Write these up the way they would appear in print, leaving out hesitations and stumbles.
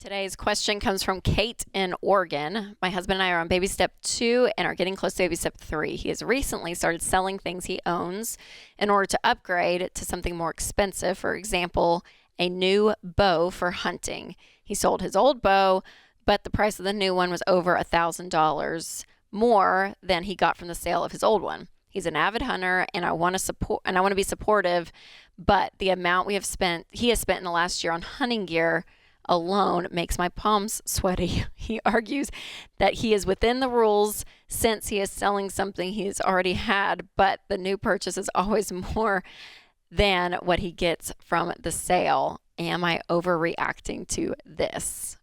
Today's question comes from Kate in Oregon. My husband and I are on baby step 2 and are getting close to baby step 3. He has recently started selling things he owns in order to upgrade to something more expensive. For example, a new bow for hunting. He sold his old bow, but the price of the new one was over $1,000 more than he got from the sale of his old one. He's an avid hunter, and I want to be supportive, but the amount he has spent in the last year on hunting gear alone makes my palms sweaty. He argues that he is within the rules since he is selling something he has already had, but the new purchase is always more than what he gets from the sale. Am I overreacting to this?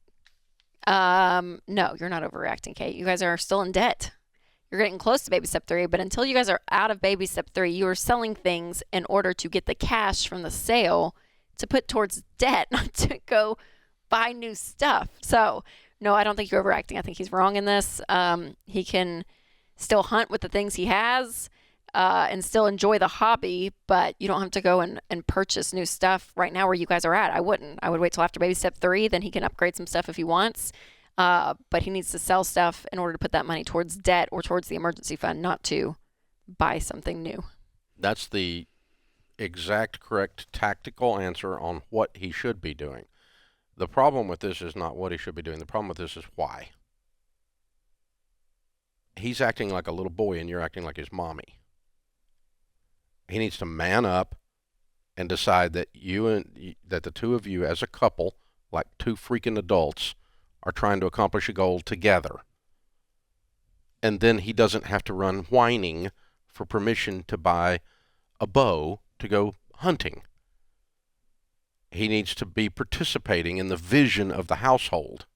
No, you're not overreacting, Kate. You guys are still in debt. You're getting close to baby step 3, but until you guys are out of baby step 3, you are selling things in order to get the cash from the sale to put towards debt, not to go buy new stuff. So, no, I don't think you're overacting. I think he's wrong in this. He can still hunt with the things he has and still enjoy the hobby, but you don't have to go and purchase new stuff right now where you guys are at. I wouldn't. I would wait till after baby step 3, then he can upgrade some stuff if he wants. But he needs to sell stuff in order to put that money towards debt or towards the emergency fund, not to buy something new. That's the exact correct tactical answer on what he should be doing. The problem with this is not what he should be doing. The problem with this is why. He's acting like a little boy and you're acting like his mommy. He needs to man up and decide that that the two of you as a couple, like two freaking adults, are trying to accomplish a goal together. And then he doesn't have to run whining for permission to buy a bow to go hunting. He needs to be participating in the vision of the household.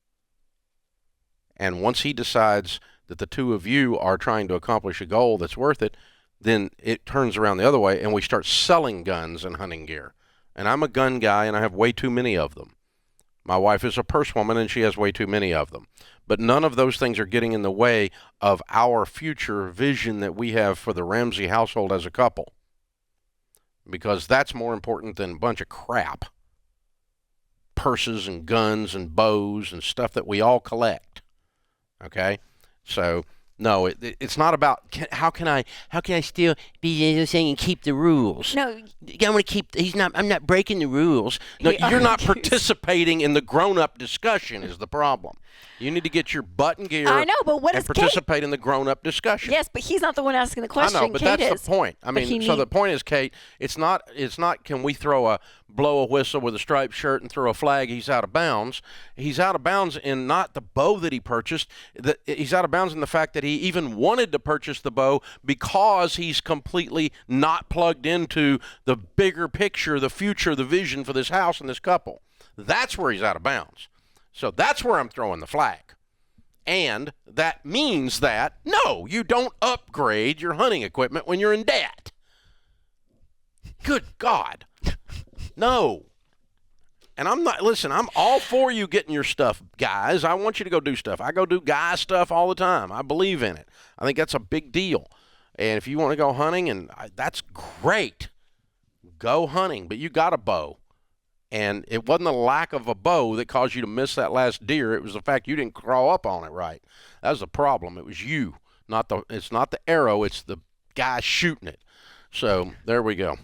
And once he decides that the two of you are trying to accomplish a goal that's worth it, then it turns around the other way and we start selling guns and hunting gear. And I'm a gun guy and I have way too many of them. My wife is a purse woman and she has way too many of them. But none of those things are getting in the way of our future vision that we have for the Ramsey household as a couple. Because that's more important than a bunch of crap. Purses and guns and bows and stuff that we all collect. Okay? So, no, it's not about how can I still be saying and keep the rules. No, I want to keep. I'm not breaking the rules. No, you're not participating in the grown-up discussion. Is the problem? You need to get your butt in gear. I know, but what and is participate in the grown-up discussion. Yes, but he's not the one asking the question. I know, but Kate that's is. the point. I mean, so the point is, Kate, it's not. Can we blow a whistle with a striped shirt and throw a flag? He's out of bounds. He's out of bounds in not the bow that he purchased. He's out of bounds in the fact that he even wanted to purchase the bow because he's completely not plugged into the bigger picture, the future, the vision for this house and this couple. That's where he's out of bounds. So that's where I'm throwing the flag. And that means that, no, you don't upgrade your hunting equipment when you're in debt. Good God. No. And I'm all for you getting your stuff, guys. I want you to go do stuff. I go do guy stuff all the time. I believe in it. I think that's a big deal. And if you want to go hunting, that's great. Go hunting, but you got a bow. And it wasn't the lack of a bow that caused you to miss that last deer. It was the fact you didn't crawl up on it right. That was the problem. It was you. It's not the arrow. It's the guy shooting it. So there we go.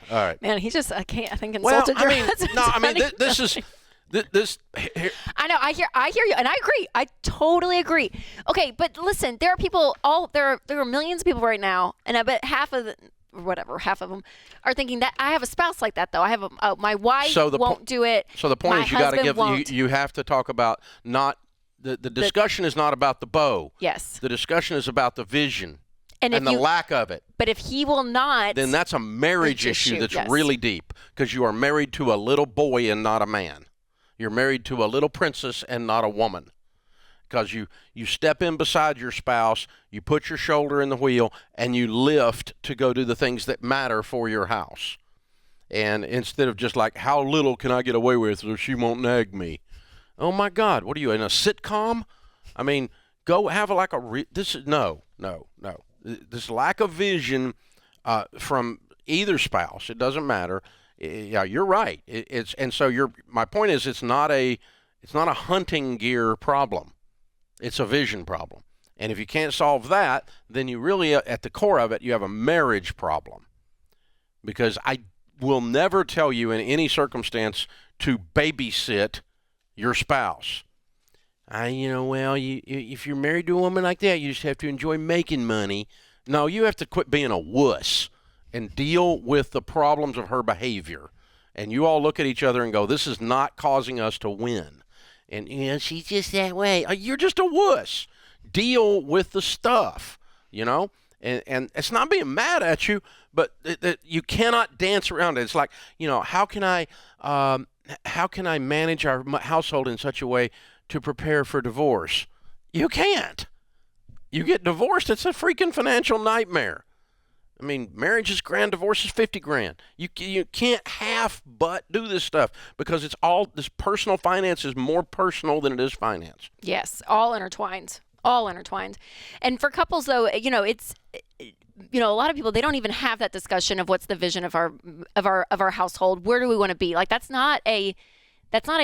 All right. Man, he just, I think insulted your husband. No, I mean, this is, this. Here. I know, I hear you, and I agree. I totally agree. Okay, but listen, there are people, there are millions of people right now, and I bet half of them are thinking that I have a spouse like that, though. I have my wife won't do it. So the point is you got to you have to talk about not, the discussion is not about the bow. Yes. The discussion is about the vision. And the lack of it. But if he will not, then that's a marriage issue that's really deep, because you are married to a little boy and not a man. You're married to a little princess and not a woman, because you step in beside your spouse, you put your shoulder in the wheel, and you lift to go do the things that matter for your house. And instead of just like, how little can I get away with so she won't nag me? Oh my God, what are you, in a sitcom? I mean, go have no. This lack of vision from either spouse, it doesn't matter. Yeah, you're right. My point is, it's not a It's not a hunting gear problem. It's a vision problem. And if you can't solve that, then you really, at the core of it, you have a marriage problem. Because I will never tell you in any circumstance to babysit your spouse. If you're married to a woman like that, you just have to enjoy making money. No, you have to quit being a wuss and deal with the problems of her behavior. And you all look at each other and go, this is not causing us to win. And, she's just that way. You're just a wuss. Deal with the stuff, And it's not being mad at you, but you cannot dance around it. It's like, how can I manage our household in such a way to prepare for divorce? You can't. You get divorced, it's a freaking financial nightmare. I mean, marriage is grand, divorce is 50 grand. You can't but do this stuff because this personal finance is more personal than it is finance. Yes, all intertwined. All intertwined. And for couples, though, it's a lot of people, they don't even have that discussion of what's the vision of our household. Where do we want to be? Like that's not a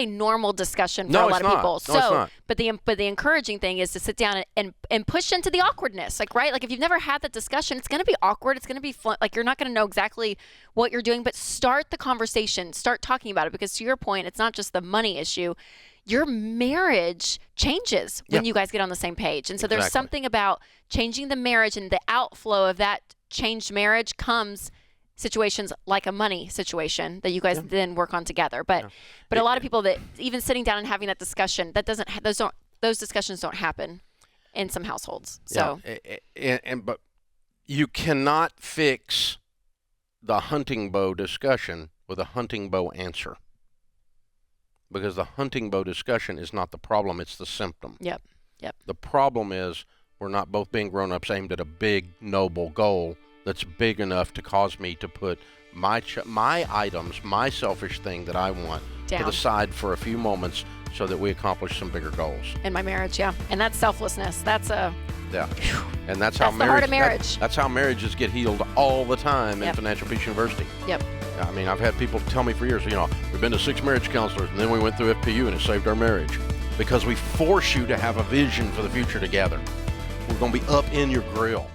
normal discussion for a lot of people. No, it's not. But the encouraging thing is to sit down and push into the awkwardness. Like, right? Like if you've never had that discussion, it's going to be awkward. It's going to be fun. Like you're not going to know exactly what you're doing, but start the conversation, start talking about it. Because to your point, it's not just the money issue. Your marriage changes when you guys get on the same page. And so there's something about changing the marriage, and the outflow of that changed marriage comes situations like a money situation that you guys then work on together. But a lot of people that even sitting down and having that discussion, those discussions don't happen in some households. So but you cannot fix the hunting bow discussion with a hunting bow answer. Because the hunting bow discussion is not the problem, it's the symptom. Yep. The problem is we're not both being grown-ups aimed at a big, noble goal that's big enough to cause me to put my items, my selfish thing that I want down to the side for a few moments so that we accomplish some bigger goals. In my marriage, and that's selflessness. That's a... Yeah, and that's how the heart of marriage. That's how marriages get healed all the time in Financial Peace University. Yep. I mean, I've had people tell me for years, we've been to 6 marriage counselors, and then we went through FPU, and it saved our marriage. Because we force you to have a vision for the future together. We're going to be up in your grill.